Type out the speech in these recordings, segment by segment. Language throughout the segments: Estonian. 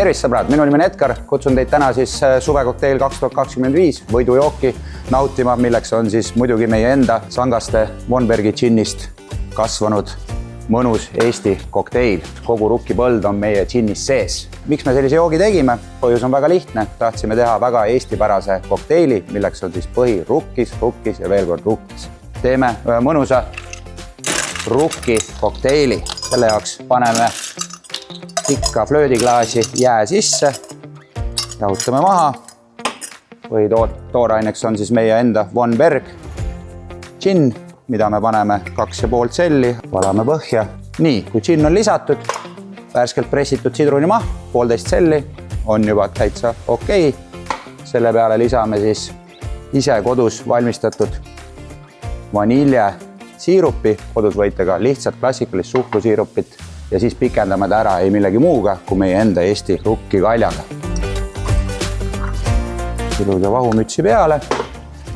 Tervist sõbrad, minu nimi on Edgar, kutsun teid täna siis suvekokteil 2025 võidujooki nautima, milleks on siis muidugi meie enda Sangaste Vonbergi džinnist kasvanud mõnus Eesti kokteil. Kogu rukkipõld on meie džinnis sees. Miks me sellise joogi tegime? Põhjus on väga lihtne. Tahtsime teha väga eestipärase kokteili, milleks on siis põhi rukkis ja veel kord rukkis. Teeme ühe mõnusa rukki kokteili. Selle jaoks paneme pikka flöödiklaasi jää sisse. Jahutame maha. Põhitooraineks on siis meie enda Vonberg džinn, mida me paneme 2,5 tselli, valame põhja. Nii, kui džinn on lisatud, värskelt pressitud sidrunimaht, 1,5 tselli, on juba täitsa okei. Selle peale lisame siis ise kodus valmistatud vaniljesiirupi, kodus võite ka lihtsalt klassikalist suhkrusiirupit ja siis pikendame ta ära ei millegi muuga kui meie enda Eesti rukkikaljaga. Ilusa vahumütsi peale,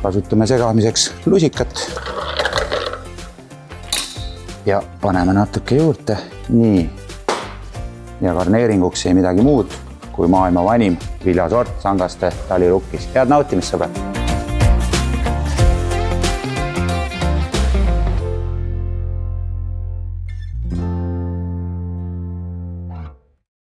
kasutame segamiseks lusikat. Ja paneme natuke juurde. Nii. Ja garneeringuks ei midagi muud kui maailma vanim viljasort Sangaste talirukkis. Head nautimist, sõbrad!